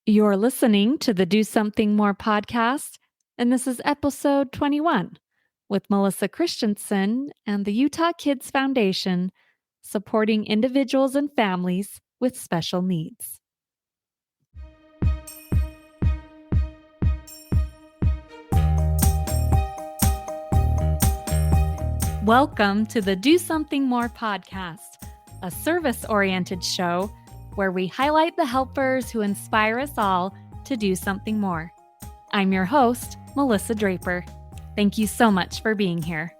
You're listening to the Do Something More podcast, and this is episode 21 with Melissa Christensen and the Utah Kids Foundation, supporting individuals and families with special needs. Welcome to the Do Something More podcast, a service-oriented show where we highlight the helpers who inspire us all to do something more. I'm your host, Melissa Draper. Thank you so much for being here.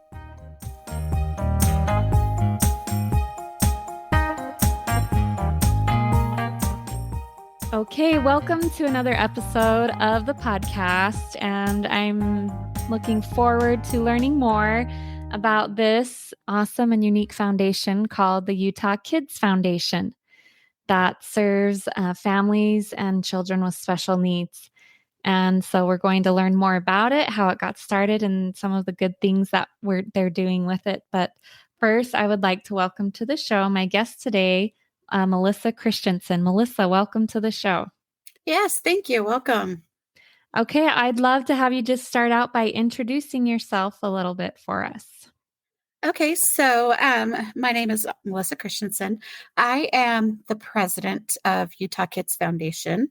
Okay, welcome to another episode of the podcast, and I'm looking forward to learning more about this awesome and unique foundation called the Utah Kids Foundation that serves families and children with special needs. And so we're going to learn more about it, how it got started, and some of the good things that they're doing with it. But first, I would like to welcome to the show my guest today, Melissa Christensen. Melissa, welcome to the show. Yes, thank you. Welcome. Okay, I'd love to have you just start out by introducing yourself a little bit for us. Okay, so my name is Melissa Christensen. I am the president of Utah Kids Foundation.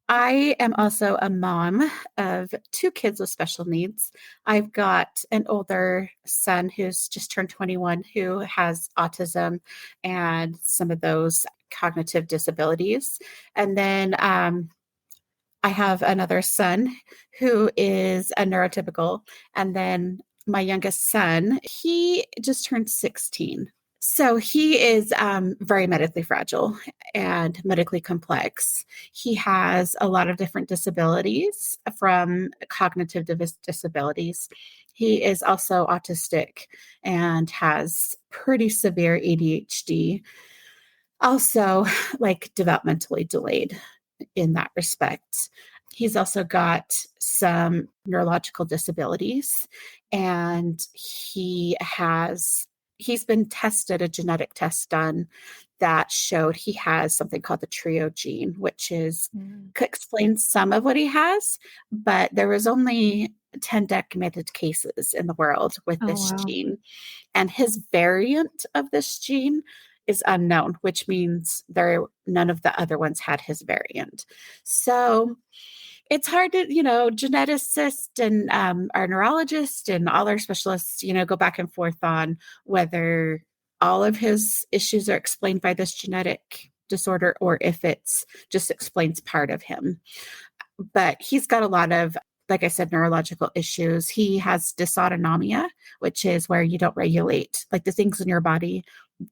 I am also a mom of two kids with special needs. I've got an older son who's just turned 21 who has autism and some of those cognitive disabilities. And then I have another son who is a neurotypical. And then my youngest son, he just turned 16. So he is very medically fragile and medically complex. He has a lot of different disabilities from cognitive disabilities. He is also autistic and has pretty severe ADHD, also like developmentally delayed in that respect. He's also got some neurological disabilities, and he's been tested, a genetic test done that showed he has something called the trio gene, which explains some of what he has, but there was only 10 documented cases in the world with this gene. And his variant of this gene is unknown, which means none of the other ones had his variant. So it's hard to, geneticists and our neurologist and all our specialists, go back and forth on whether all of his issues are explained by this genetic disorder or if it's just explains part of him. But he's got a lot of, like I said, neurological issues. He has dysautonomia, which is where you don't regulate like the things in your body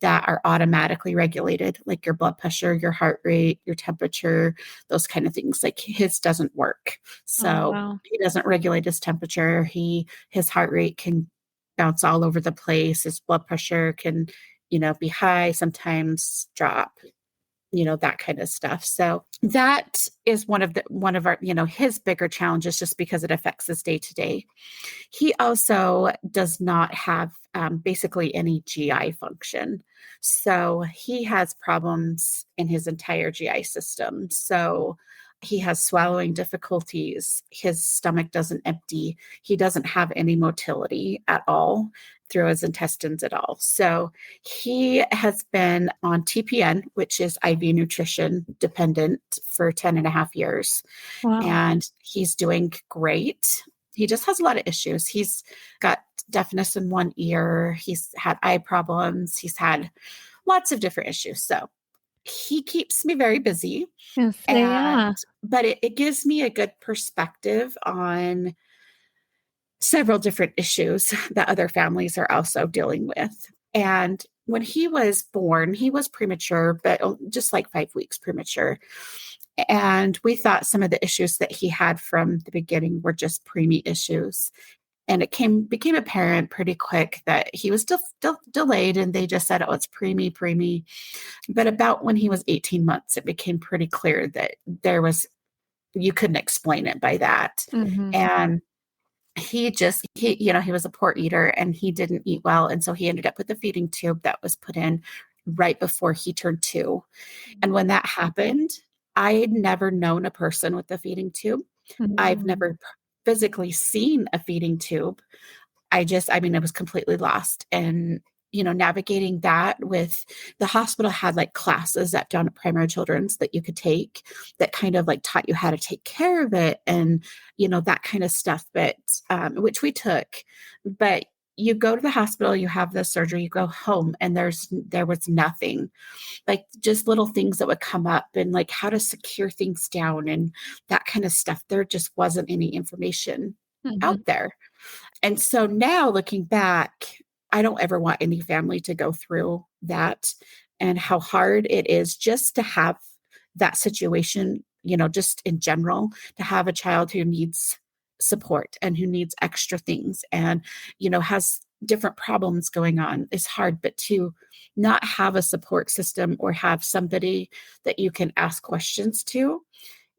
that are automatically regulated, like your blood pressure, your heart rate, your temperature, those kind of things. Like his doesn't work. So He doesn't regulate his temperature. His heart rate can bounce all over the place. His blood pressure can, be high, sometimes drop, that kind of stuff. So that is one of our, his bigger challenges just because it affects his day to day. He also does not have basically any GI function. So he has problems in his entire GI system. So he has swallowing difficulties. His stomach doesn't empty. He doesn't have any motility at all through his intestines at all. So he has been on TPN, which is IV nutrition dependent, for 10 and a half years. Wow. And he's doing great. He just has a lot of issues. He's got deafness in one ear. He's had eye problems. He's had lots of different issues. So he keeps me very busy. Yes, but it gives me a good perspective on several different issues that other families are also dealing with. And when he was born, he was premature, but just like 5 weeks premature. And we thought some of the issues that he had from the beginning were just preemie issues. And it became apparent pretty quick that he was delayed, and they just said, oh, it's preemie. But about when he was 18 months, it became pretty clear that you couldn't explain it by that. Mm-hmm. And he was a poor eater and he didn't eat well. And so he ended up with a feeding tube that was put in right before he turned 2. And when that happened, I had never known a person with a feeding tube. I've Mm. never physically seen a feeding tube. I mean, I was completely lost. And, navigating that with the hospital had like classes at down at Primary Children's that you could take that kind of like taught you how to take care of it and, that kind of stuff, but which we took. But you go to the hospital, you have the surgery, you go home, and there was nothing, like just little things that would come up and like how to secure things down and that kind of stuff. There just wasn't any information Mhm. out there. And so now looking back, I don't ever want any family to go through that and how hard it is just to have that situation, just in general, to have a child who needs support and who needs extra things and, has different problems going on is hard, but to not have a support system or have somebody that you can ask questions to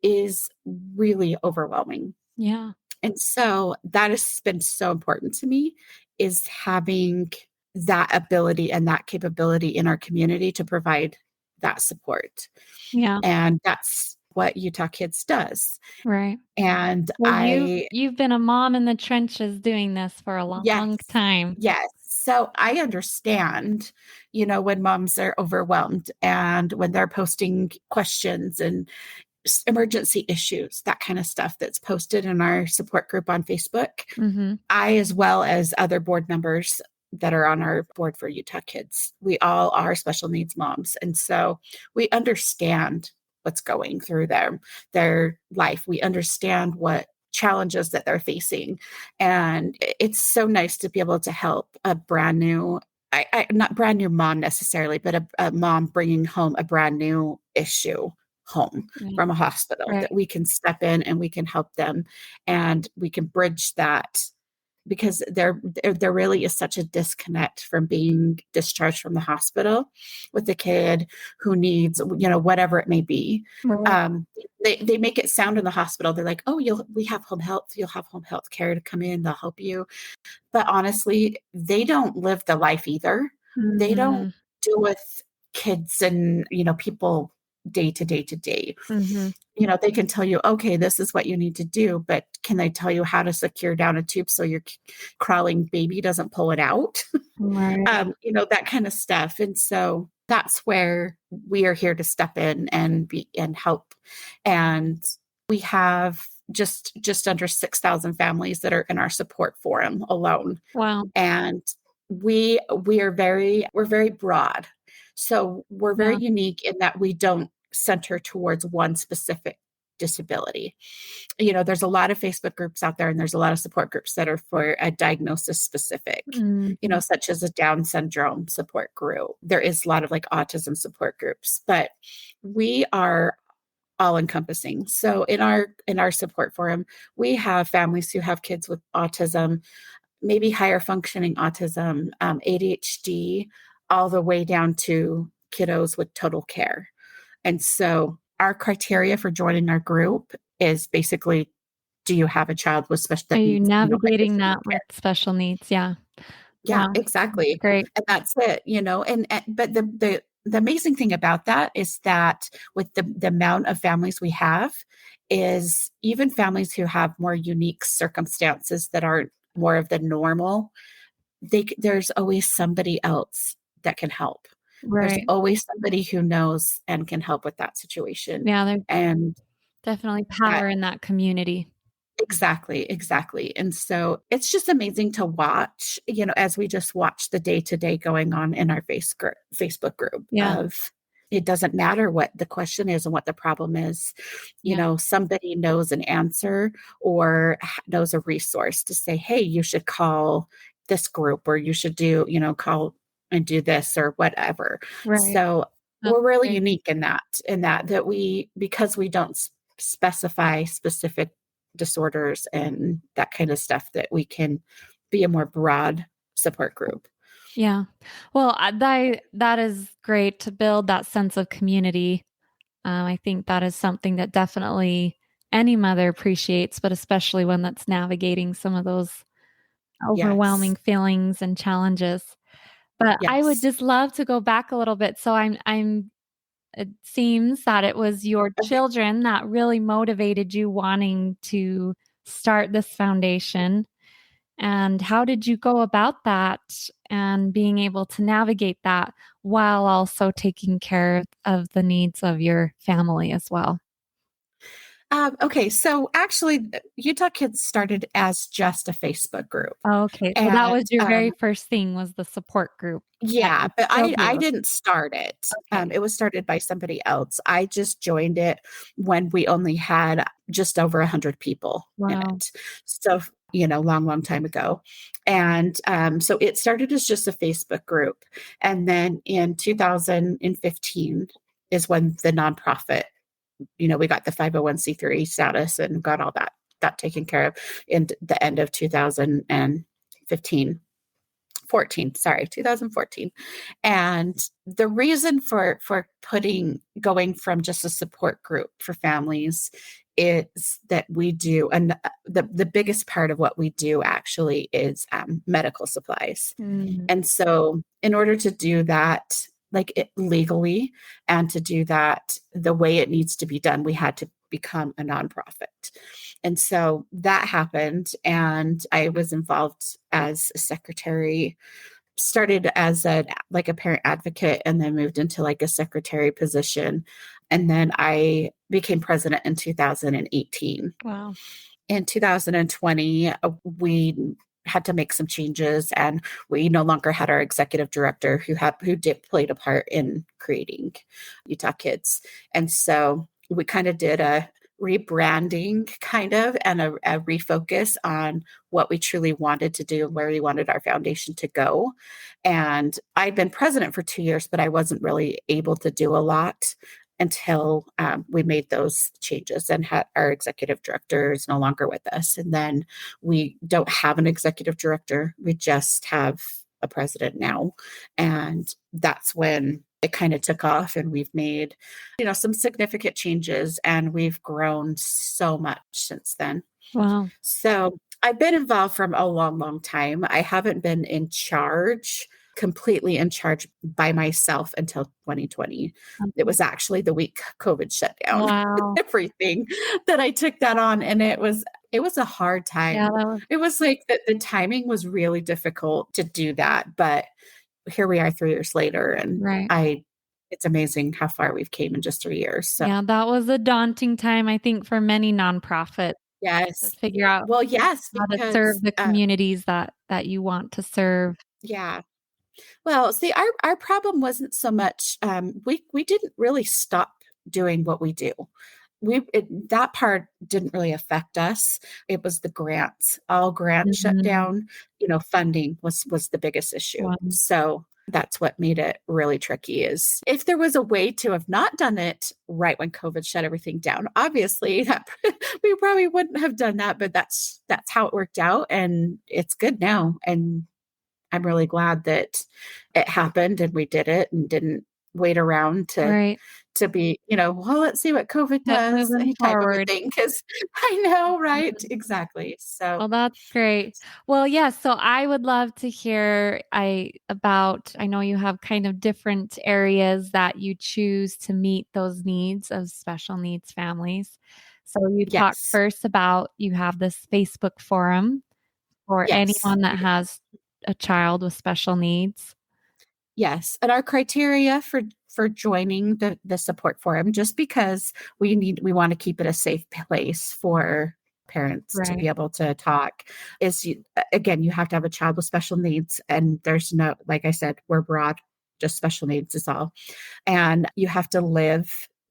is really overwhelming. Yeah. And so that has been so important to me is having that ability and that capability in our community to provide that support. Yeah. And that's what Utah Kids does. Right. And Well, you've been a mom in the trenches doing this for a yes, long time. yes. So I understand, when moms are overwhelmed and when they're posting questions and emergency issues, that kind of stuff that's posted in our support group on Facebook. Mhm. I, as well as other board members that are on our board for Utah Kids, we all are special needs moms. And so we understand what's going through their life. We understand what challenges that they're facing. And it's so nice to be able to help a brand new, not brand new mom necessarily, but a mom bringing home a brand new issue home Yeah. from a hospital, Right. that we can step in and we can help them and we can bridge that, because there really is such a disconnect from being discharged from the hospital with the kid who needs, whatever it may be. Right. They make it sound in the hospital, they're like, oh, we have home health, you'll have home health care to come in, they'll help you. But honestly, they don't live the life either. They don't Mhm. deal with kids and, people day to day to day. Mhm. They can tell you, okay, this is what you need to do, but can they tell you how to secure down a tube so your crawling baby doesn't pull it out? Right. That kind of stuff. And so that's where we are here to step in and be and help. And we have just under 6,000 families that are in our support forum alone. Wow. And we're very broad. So we're very Yeah. unique in that we don't center towards one specific disability. There's a lot of Facebook groups out there and there's a lot of support groups that are for a diagnosis specific, Mhm. such as a Down syndrome support group. There is a lot of like autism support groups, but we are all encompassing. So in our support forum, we have families who have kids with autism, maybe higher functioning autism, ADHD, all the way down to kiddos with total care. And so our criteria for joining our group is basically, do you have a child with special Are that you needs, navigating additional that care? with special needs? Yeah. Yeah, Wow. That's exactly. great. And that's it, and but the amazing thing about that is that with the amount of families we have is even families who have more unique circumstances that aren't more of the normal, there's always somebody else that can help. There's Right. always somebody who knows and can help with that situation. Yeah, there's And definitely that power in that community. exactly, exactly. And so it's just amazing to watch, as we just watch the day to day going on in our Facebook group Yeah. of, it doesn't matter what the question is and what the problem is. Yeah. Somebody knows an answer or knows a resource to say, hey, you should call this group or you should call and do this or whatever. Right. So That's we're really great. unique in that because we don't specify specific disorders and that kind of stuff, that we can be a more broad support group. Yeah. Well, that is great to build that sense of community. I think that is something that definitely any mother appreciates, but especially one that's navigating some of those overwhelming Yes. feelings and challenges. But I would Yes. just love to go back a little bit. So I'm it seems that it was your Okay. children that really motivated you wanting to start this foundation. And how did you go about that and being able to navigate that while also taking care of the needs of your family as well? Okay, so actually, Utah Kids started as just a Facebook group, Okay, so that was and your very first thing was the support group that yeah, you but still I do. didn't start it. Okay. It was started by somebody else. I just joined it when we only had just over 100 people in Wow. it. So, long, long time ago. And so it started as just a Facebook group. And then in 2015 is when the nonprofit, we got the 501c3 status and got all that taken care of in the end of 2015. 2014. And the reason for going from just a support group for families is that we do, and the biggest part of what we do actually is medical supplies. Mm, And so, in order to do that, like legally, and to do that the way it needs to be done, we had to become a nonprofit. And so that happened, and I was involved as a secretary. Started as a parent advocate, and then moved into like a secretary position, and then I became president in 2018. wow. In 2020, we had to make some changes, and we no longer had our executive director who did played a part in creating Utah Kids. And so we kind of did a rebranding kind of, and a refocus on what we truly wanted to do and where we wanted our foundation to go. And I'd been president for 2 years, but I wasn't really able to do a lot until we made those changes and had our executive director is no longer with us. And then we don't have an executive director. We just have a president now. And that's when it kind of took off, and we've made, some significant changes, and we've grown so much since then. Wow. So I've been involved from a long, long time. I haven't been completely in charge by myself until 2020. It Okay. was actually the week COVID shut down Wow. everything that I took that on. And it was a hard Yeah, time. that was It was like the timing was really difficult to do that. But here we are 3 years later, and right. it's amazing how far we've came in just 3 years. So Yeah, that was a daunting time, I think, for many nonprofits to yes. figure out Well, yes, how to serve because the communities that you want to serve. yeah. Well, see, our problem wasn't so much, we didn't really stop doing what we do. That part didn't really affect us. It was the grants. All grants shut Mhm. down. Funding was the biggest issue. Wow. So that's what made it really tricky. Is if there was a way to have not done it right when COVID shut everything down, obviously that we probably wouldn't have done that. But that's how it worked out, and it's good now. And I'm really glad that it happened and we did it and didn't wait around Right. to be, well, let's see what COVID Kept does, moving type of a forward. thing. Because I know, right? Exactly. So Well, that's great. Well, yeah, so I would love to hear I know you have kind of different areas that you choose to meet those needs of special needs families. So you talked yes, first about you have this Facebook forum for yes, anyone we that do. has a child with special needs. Yes, and our criteria for joining the support forum, just because we want to keep it a safe place for parents to be Right. able to talk, is again, you have to have a child with special needs, and there's no, like I said, we're broad, just special needs is all. And you have to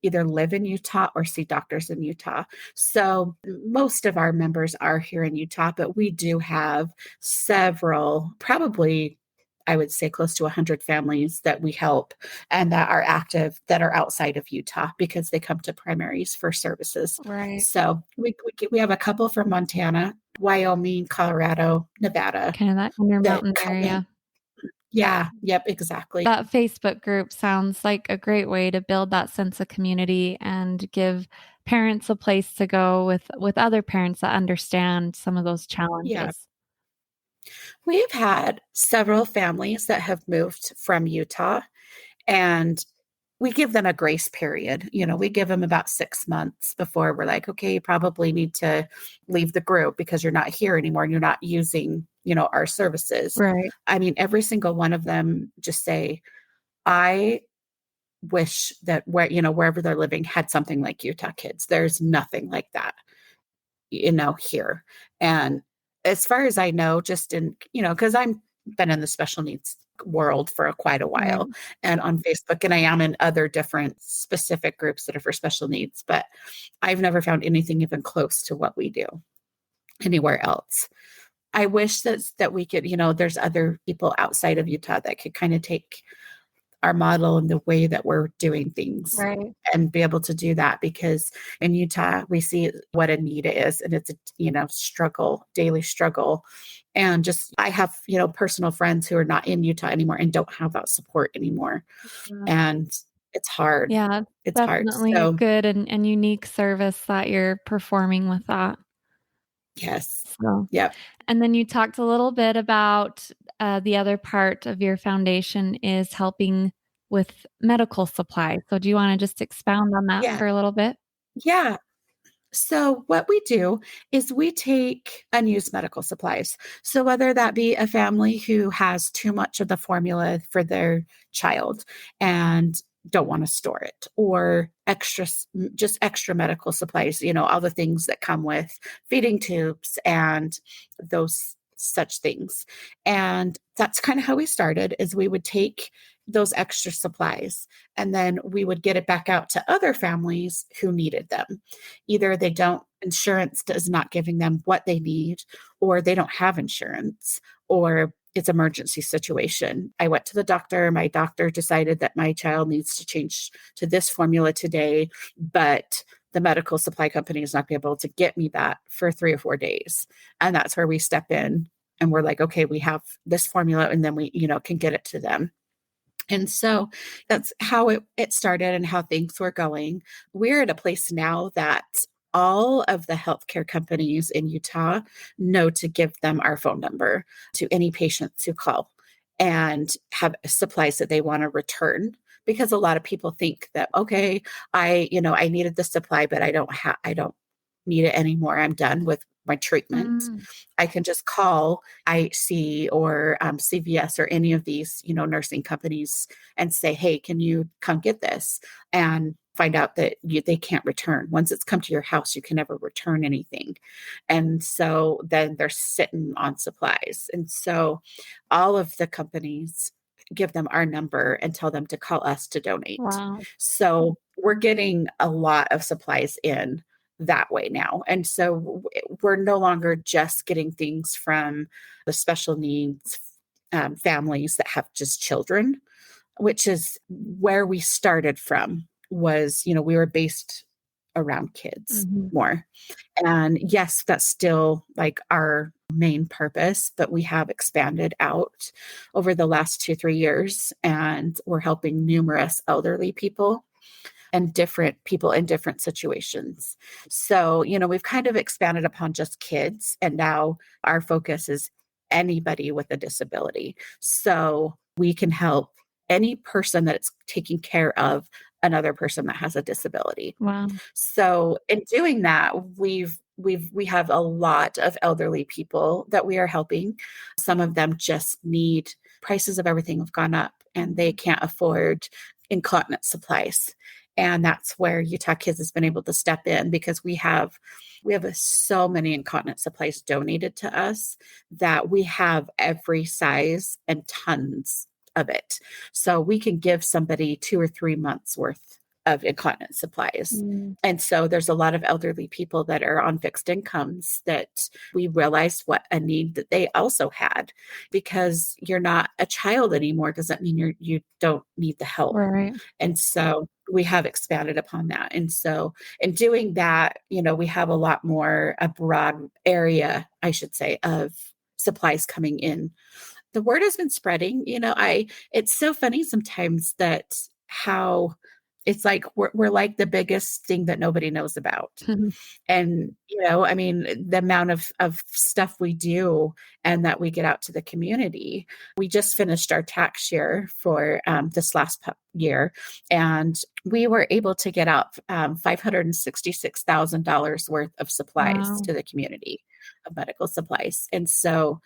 either live in Utah or see doctors in Utah. So most of our members are here in Utah, but we do have several, probably I would say close to 100 families that we help and that are active that are outside of Utah because they come to primaries for services. Right. So we have a couple from Montana, Wyoming, Colorado, Nevada Kind of that that intermountain come in. area. Yeah, yep, exactly. That Facebook group sounds like a great way to build that sense of community and give parents a place to go with other parents that understand some of those Yeah. challenges. We've had several families that have moved from Utah, and we give them a grace period. We give them about 6 months before we're like, okay, you probably need to leave the group because you're not here anymore and you're not using, our services. Right. I mean, every single one of them just say, I wish that wherever they're living had something like Utah Kids. There's nothing like that, here. And as far as I know, just in, because I'm been in the special needs world for quite a Right. while and on Facebook, and I am in other different specific groups that are for special needs, but I've never found anything even close to what we do anywhere else. I wish that we could, there's other people outside of Utah that could kind of take our model and the way that we're doing things Right. and be able to do that, because in Utah we see what a need is, and it's a daily struggle. And just I have personal friends who are not in Utah anymore and don't have that support anymore, Yeah. and it's hard. Yeah, It's hard. definitely a So good and unique service that you're performing with that. yes, So, yep, and then you talked a little bit about the other part of your foundation is helping with medical supplies. So, do you want to just expound on that yeah, for a little bit? yeah. So, what we do is we take unused medical supplies. So, whether that be a family who has too much of the formula for their child and don't want to store it, or just extra medical supplies, all the things that come with feeding tubes and those such things. And that's kind of how we started, is we would take those extra supplies and then we would get it back out to other families who needed them. Either they don't, insurance is not giving them what they need, or they don't have insurance, or it's emergency situation. I went to the doctor. My doctor decided that my child needs to change to this formula today, but the medical supply company is not going to be able to get me that for 3 or 4 days. And that's where we step in and we're like, okay, we have this formula, and then we, can get it to them. And so that's how it started and how things were going. We're at a place now that all of the healthcare companies in Utah know to give them our phone number to any patients who call and have supplies that they want to return. Because a lot of people think that, okay, I needed the supply, but I don't need it anymore. I'm done with my treatment. Mm, I can just call IC or CVS or any of these, nursing companies and say, hey, can you come get this? And find out that they can't return. Once it's come to your house, you can never return anything. And so then they're sitting on supplies. And so all of the companies give them our number and tell them to call us to donate. wow. So we're getting a lot of supplies in that way now. And so we're no longer just getting things from the special needs families that have just children, which is where we started from. Was, we were based around kids Hmm. more. And yes, that's still like our main purpose, but we have expanded out over the last 2, 3 years, and we're helping numerous elderly people and different people in different situations. So, we've kind of expanded upon just kids, and now our focus is anybody with a disability. So we can help any person that's taking care of another person that has a disability. Wow. So in doing that, we have a lot of elderly people that we are helping. Some of them just need, prices of everything have gone up and they can't afford incontinence supplies. And that's where Utah Kids has been able to step in, because we have so many incontinence supplies donated to us that we have every size and tons of it. So we can give somebody 2 or 3 months worth of incontinence supplies. Mm, And so there's a lot of elderly people that are on fixed incomes that we realized what a need that they also had. Because you're not a child anymore doesn't mean you don't need the help. right. And so we have expanded upon that. And so in doing that, we have a broad area, I should say, of supplies coming in. The word has been spreading. It's so funny sometimes that how it's like we're like the biggest thing that nobody knows about. And, I mean, the amount of stuff we do and that we get out to the community. We just finished our tax year for this last year, and we were able to get out $566,000 worth of supplies Wow. to the community, of medical supplies. And so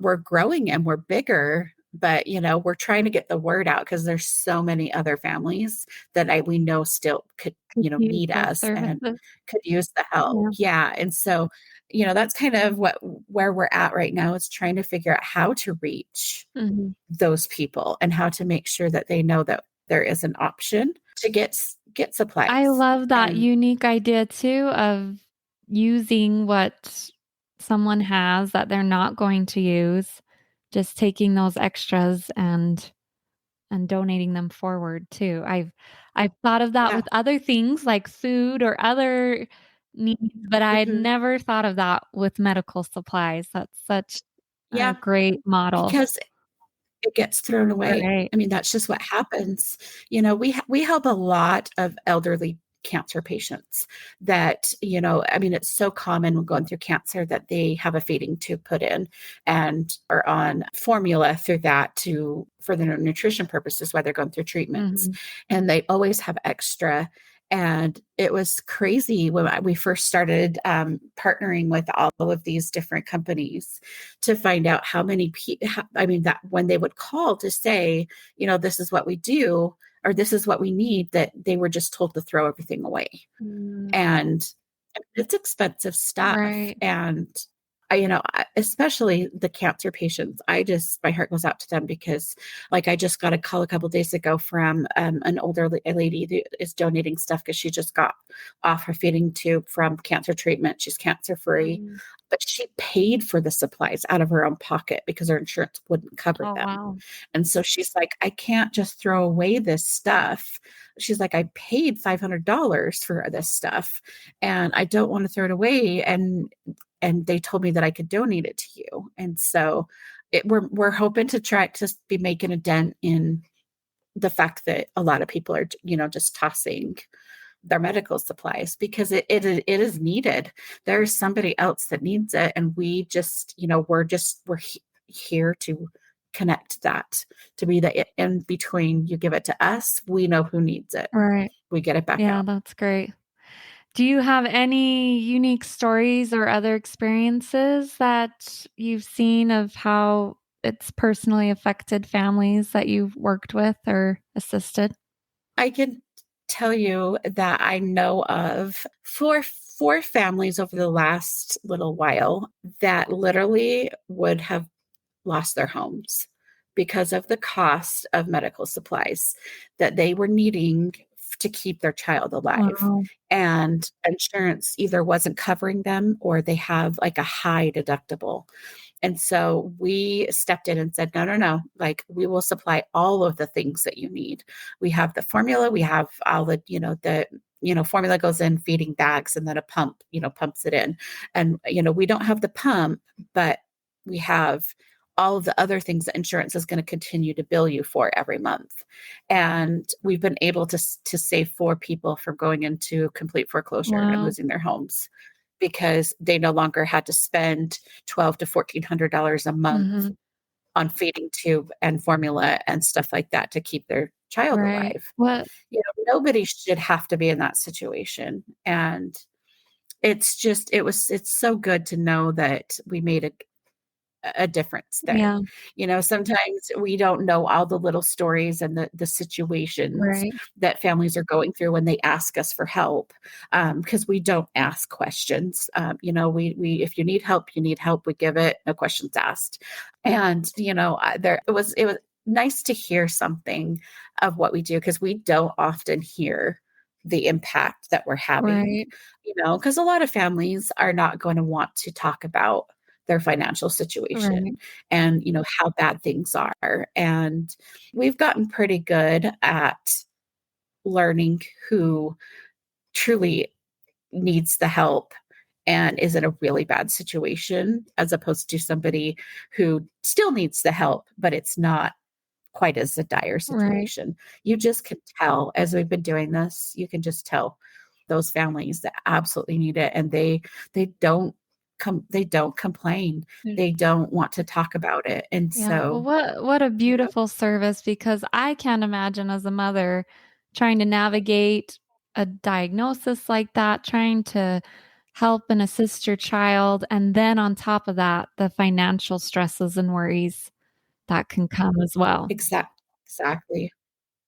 we're growing and we're bigger, but we're trying to get the word out because there's so many other families that we know still could Could use need those us and services. could use the help. Yeah. Yeah. And so that's kind of where we're at right now, is trying to figure out how to reach Hmm. those people and how to make sure that they know that there is an option to get I supplies. love that And unique idea too of using what someone has that they're not going to use, just taking those extras and donating them forward too. I've thought of that yeah. with other things like food or other needs, but I had Hmm. never thought of that with medical supplies. That's such a Yeah. great model. Because it gets thrown away. Right. I mean, that's just what happens. We help a lot of elderly cancer patients that, I mean, it's so common when going through cancer that they have a feeding tube put in and are on formula through that for their nutrition purposes while they're going through treatments. Mhm. And they always have extra. And it was crazy when we first started partnering with all of these different companies to find out how many people, I mean, that when they would call to say, this is what we do, or this is what we need, that they were just told to throw everything away. Mm, And it's expensive stuff. right. And especially the cancer patients, my heart goes out to them because, like, I just got a call a couple of days ago from an older lady that is donating stuff because she just got off her feeding tube from cancer treatment. She's cancer free, Mm. but she paid for the supplies out of her own pocket because her insurance wouldn't cover Oh, them. wow. And so she's like, I can't just throw away this stuff. She's like, I paid $500 for this stuff and I don't want to throw it away. And they told me that I could donate it to you. And so we're hoping to try to be making a dent in the fact that a lot of people are, just tossing their medical supplies because it is needed. There's somebody else that needs it. And we just, here to connect that, to be the in between. You give it to us, we know who needs it. Right. We get it back Yeah, out. that's great. Do you have any unique stories or other experiences that you've seen of how it's personally affected families that you've worked with or assisted? I can tell you that I know of four families over the last little while that literally would have lost their homes because of the cost of medical supplies that they were needing to keep their child alive. Wow. And insurance either wasn't covering them or they have like a high deductible. And so we stepped in and said, no, no, no, like we will supply all of the things that you need. We have the formula, we have all the, formula goes in feeding bags and then a pump, pumps it in. And, we don't have the pump, but we have all of the other things that insurance is going to continue to bill you for every month. And we've been able to save four people from going into complete foreclosure and Wow. losing their homes because they no longer had to spend $1,200 to $1,400 a month Mhm. on feeding tube and formula and stuff like that to keep their child Right. alive. What Nobody should have to be in that situation. And it's so good to know that we made a difference there. yeah, Sometimes we don't know all the little stories and the situations right. that families are going through when they ask us for help, because we don't ask questions. We if you need help, you need help. We give it, no questions asked. And it was nice to hear something of what we do because we don't often hear the impact that we're having. Right. Because a lot of families are not going to want to talk about their financial situation Right. and how bad things are. And we've gotten pretty good at learning who truly needs the help and is in a really bad situation as opposed to somebody who still needs the help but it's not quite as a dire Right. situation. You just can tell as we've been doing this, you can just tell those families that absolutely need it, and they don't they don't complain. Mm. They don't want to talk about it. And Yeah. Well, so, what a you know, beautiful service, because I can't imagine as a mother trying to navigate a diagnosis like that, trying to help and assist your child, and then on top of that, the financial stresses and worries that can come as well. exactly.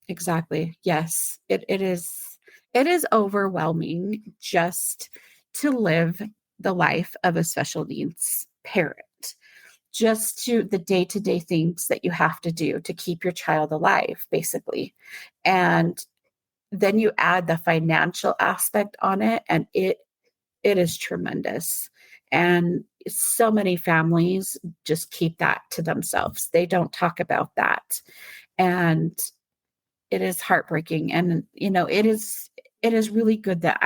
Exactly. Yes. It is overwhelming just to live the life of a special needs parent. Just to the day-to-day things that you have to do to keep your child alive, basically. And then you add the financial aspect on it, and it is tremendous. And so many families just keep that to themselves. They don't talk about that. And it is heartbreaking. And, it is really good that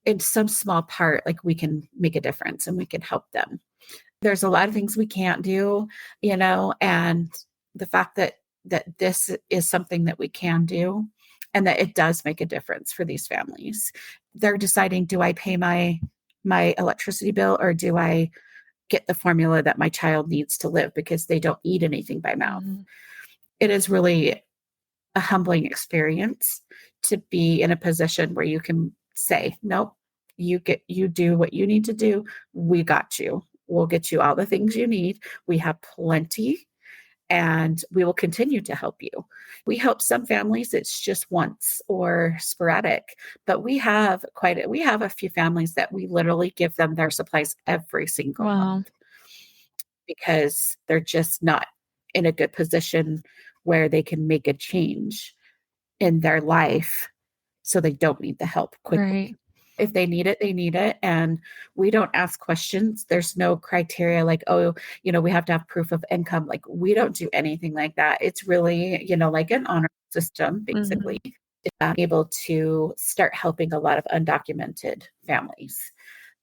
in some small part, like we can make a difference and we can help them. There's a lot of things we can't do, and the fact that this is something that we can do and that it does make a difference for these families. They're deciding, do I pay my electricity bill, or do I get the formula that my child needs to live because they don't eat anything by mouth? Mhm. It is really a humbling experience to be in a position where you can say, nope, you do what you need to do. We got you. We'll get you all the things you need. We have plenty, and we will continue to help you. We help some families, it's just once or sporadic, but we have a few families that we literally give them their supplies every single month Wow. because they're just not in a good position where they can make a change in their life, so they don't need the help quickly. Right. If they need it, they need it. And we don't ask questions. There's no criteria like, oh, we have to have proof of income. Like, we don't do anything like that. It's really, like an honor system, basically, Mhm. able to start helping a lot of undocumented families.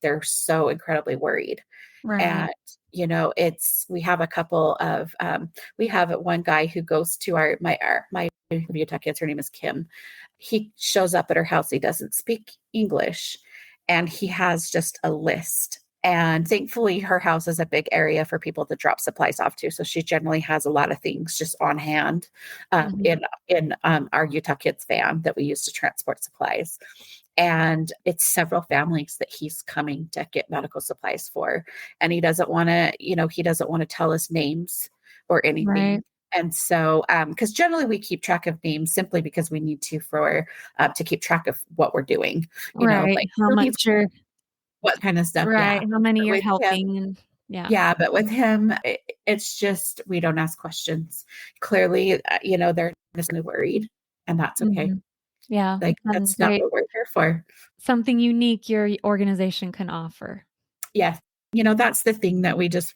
They're so incredibly worried. Right. And it's we have a couple of we have one guy who goes to my Utah kids. Her name is Kim. He shows up at her house. He doesn't speak English, and he has just a list. And thankfully, her house is a big area for people to drop supplies off to. So she generally has a lot of things just on hand Mhm. in our Utah Kids van that we use to transport supplies. And it's several families that he's coming to get medical supplies for. And he doesn't want to tell us names or anything. Right. And so, because generally we keep track of names simply because we need to keep track of what we're doing, Right. like How who needs much you're what kind of stuff. Yeah. right, how many But you're with him, helping, and yeah. yeah, but with him, it's just we don't ask questions. Clearly, they're just worried, and that's okay. Mhm. Yeah, Like, and that's not great. what we're here for. Something unique your organization can offer. Yes. That's the thing that we just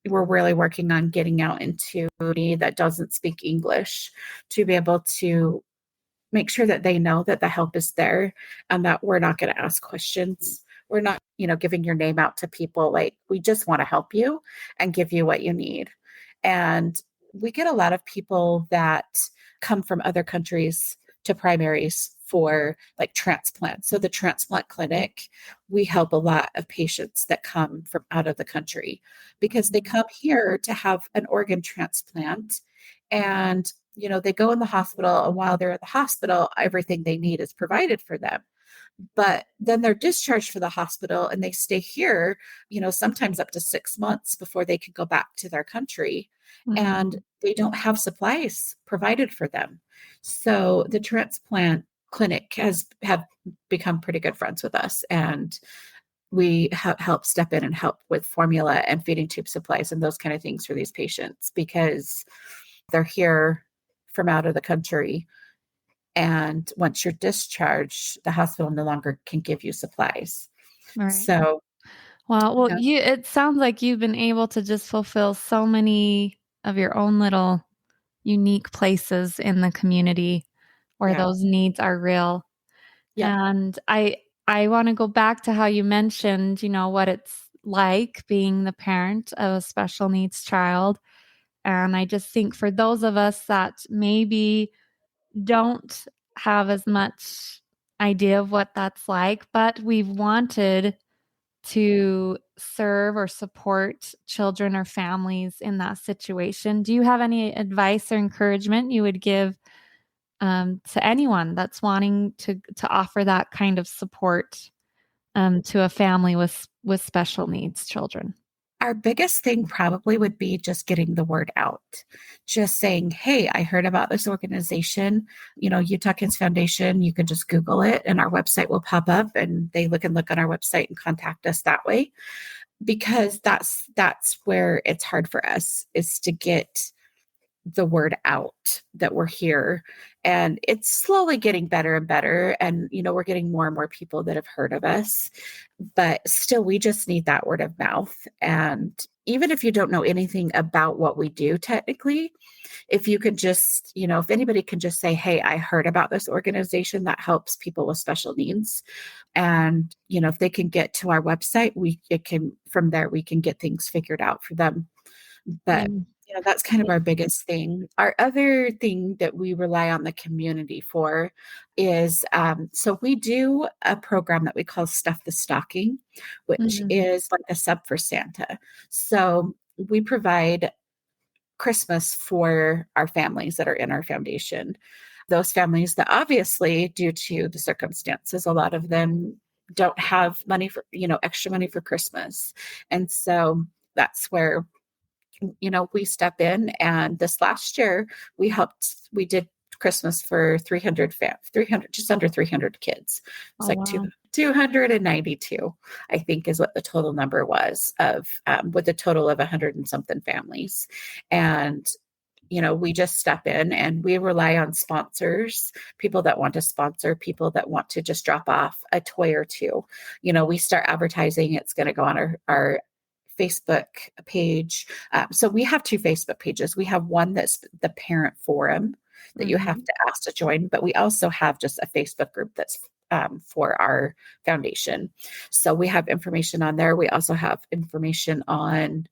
we're really working on getting out into community that doesn't speak English to be able to make sure that they know that the help is there and that we're not going to ask questions. We're not, giving your name out to people. Like, we just want to help you and give you what you need. And we get a lot of people that come from other countries to primaries for like transplant. So the transplant clinic, we help a lot of patients that come from out of the country because they Mhm. come here to have an organ transplant, and they go in the hospital, and while they're at the hospital, everything they need is provided for them. But then they're discharged from the hospital and they stay here, sometimes up to 6 months before they can go back to their country. And Mhm. they don't have supplies provided for them. So the transplant clinic have become pretty good friends with us. And we help step in and help with formula and feeding tube supplies and those kind of things for these patients because they're here from out of the country. And once you're discharged, the hospital no longer can give you supplies. Right. So, Wow, well, yeah, it sounds like you've been able to just fulfill so many of your own little unique places in the community where yeah, those needs are real. yeah, And I wanna go back to how you mentioned, what it's like being the parent of a special needs child. And I just think for those of us that maybe don't have as much idea of what that's like, but we've wanted to serve or support children or families in that situation. Do you have any advice or encouragement you would give to anyone that's wanting to offer that kind of support to a family with special needs children? Our biggest thing probably would be just getting the word out. Just saying, hey, I heard about this organization, Utah Kids Foundation. You can just Google it and our website will pop up and they can look on our website and contact us that way. Because that's where it's hard for us, is to get the word out that we're here. And it's slowly getting better and better. And, we're getting more and more people that have heard of us. But still, we just need that word of mouth. And even if you don't know anything about what we do, technically, if you could just, if anybody can just say, hey, I heard about this organization that helps people with special needs. And, if they can get to our website, from there, we can get things figured out for them. But that's kind of our biggest thing. Our other thing that we rely on the community for is, so we do a program that we call Stuff the Stocking, which is like a sub for Santa. So we provide Christmas for our families that are in our foundation. Those families that obviously, due to the circumstances, a lot of them don't have money for, extra money for Christmas. And so that's where we step in. And this last year, we did Christmas for 300, just under 300 kids. It's like wow. 292, I think is what the total number was with a total of 100 and something families. And we just step in and we rely on sponsors, people that want to sponsor, people that want to just drop off a toy or two. We start advertising. It's going to go on our Facebook page. So we have two Facebook pages. We have one that's the parent forum that you have to ask to join, but we also have just a Facebook group that's for our foundation. So we have information on there. We also have information on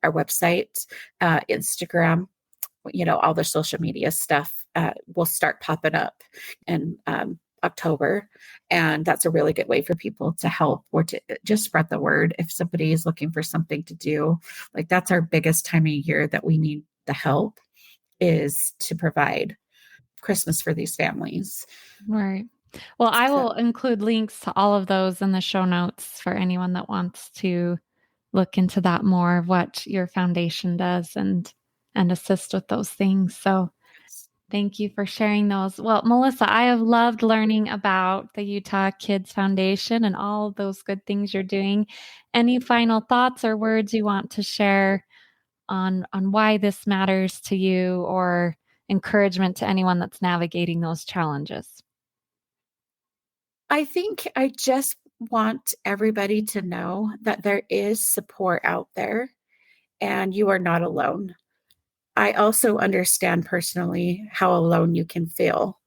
our website, Instagram, all the social media stuff will start popping up in October. And that's a really good way for people to help or to just spread the word. If somebody is looking for something to do, like that's our biggest time of year that we need the help, is to provide Christmas for these families. Right. Well, I will include links to all of those in the show notes for anyone that wants to look into that more, of what your foundation does and assist with those things. So thank you for sharing those. Well, Melissa, I have loved learning about the Utah Kids Foundation and all of those good things you're doing. Any final thoughts or words you want to share on why this matters to you, or encouragement to anyone that's navigating those challenges? I think I just want everybody to know that there is support out there and you are not alone. I also understand personally how alone you can feel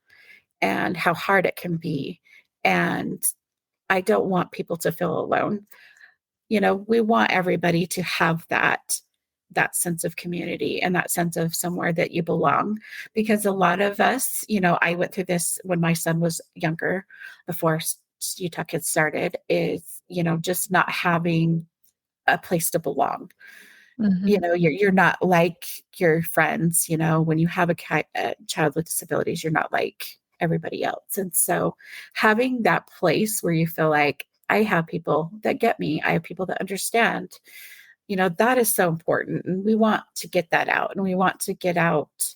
and how hard it can be. And I don't want people to feel alone. We want everybody to have that sense of community and that sense of somewhere that you belong. Because a lot of us, I went through this when my son was younger, before Utah Kids started, is, just not having a place to belong. You're not like your friends. When you have a child with disabilities, you're not like everybody else. And so having that place where you feel like, I have people that get me, I have people that understand, that is so important. And we want to get that out. And we want to get out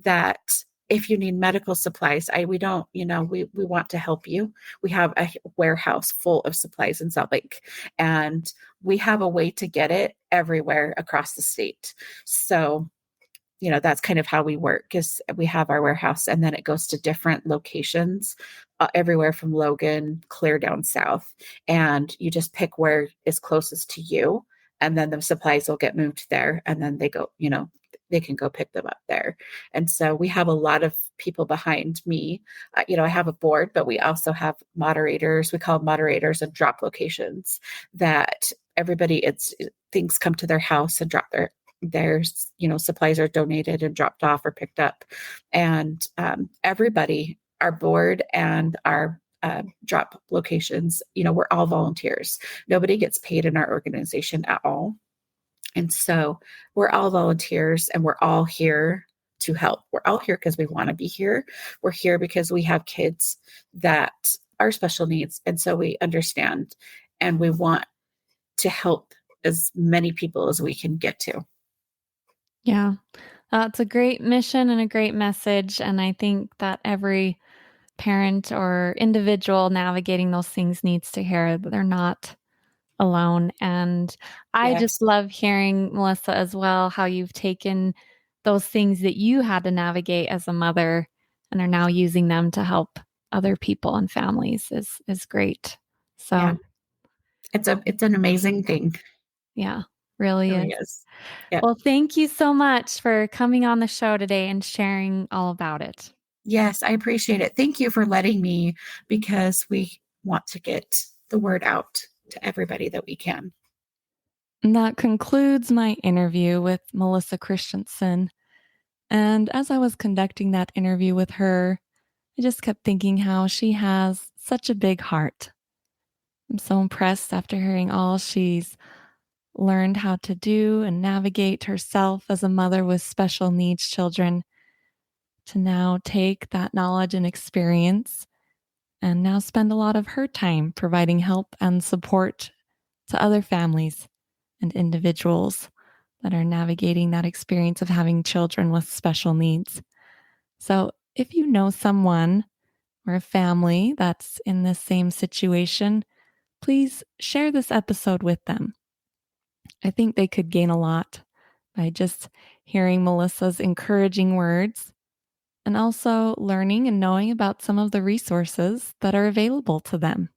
that if you need medical supplies, we want to help you. We have a warehouse full of supplies in Salt Lake, and we have a way to get it everywhere across the state. So, that's kind of how we work, is we have our warehouse and then it goes to different locations everywhere from Logan clear down south. And you just pick where is closest to you. And then the supplies will get moved there and then they go, they can go pick them up there. And so we have a lot of people behind me. I have a board, but we also have moderators. We call them moderators and drop locations, that everybody, things come to their house and drop There's, supplies are donated and dropped off or picked up. And everybody, our board and our drop locations, we're all volunteers. Nobody gets paid in our organization at all. And so we're all volunteers and we're all here to help. We're all here because we want to be here. We're here because we have kids that are special needs. And so we understand and we want to help as many people as we can get to. Yeah. It's a great mission and a great message. And I think that every parent or individual navigating those things needs to hear that they're not alone. And I just Yes. love hearing, Melissa, as well, how you've taken those things that you had to navigate as a mother and are now using them to help other people and families is great. Yeah. So It's an amazing thing. yeah, It really really is. is. Yeah. Well, thank you so much for coming on the show today and sharing all about it. Yes, I appreciate it. Thank you for letting me, because we want to get the word out to everybody that we can. And that concludes my interview with Melissa Christensen. And as I was conducting that interview with her, I just kept thinking how she has such a big heart. I'm so impressed after hearing all she's learned how to do and navigate herself as a mother with special needs children, to now take that knowledge and experience and now spend a lot of her time providing help and support to other families and individuals that are navigating that experience of having children with special needs. So, if you know someone or a family that's in the same situation, please share this episode with them. I think they could gain a lot by just hearing Melissa's encouraging words and also learning and knowing about some of the resources that are available to them,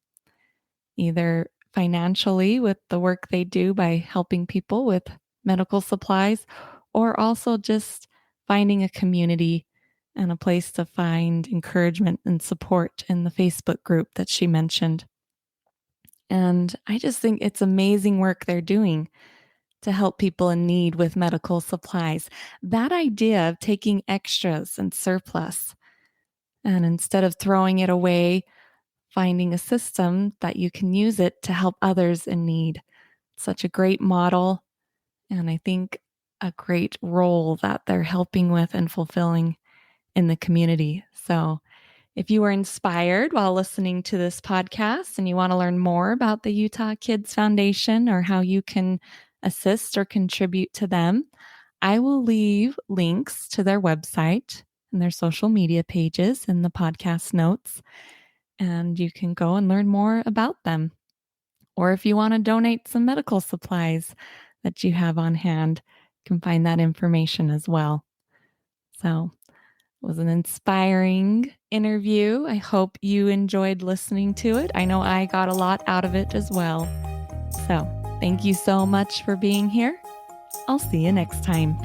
either financially with the work they do by helping people with medical supplies, or also just finding a community and a place to find encouragement and support in the Facebook group that she mentioned. And I just think it's amazing work they're doing to help people in need with medical supplies. That idea of taking extras and surplus and instead of throwing it away, finding a system that you can use it to help others in need. Such a great model. And I think a great role that they're helping with and fulfilling in the community. So, if you were inspired while listening to this podcast and you want to learn more about the Utah Kids Foundation or how you can assist or contribute to them, I will leave links to their website and their social media pages in the podcast notes. And you can go and learn more about them. Or if you want to donate some medical supplies that you have on hand, you can find that information as well. So, it was an inspiring interview. I hope you enjoyed listening to it. I know I got a lot out of it as well. So, thank you so much for being here. I'll see you next time.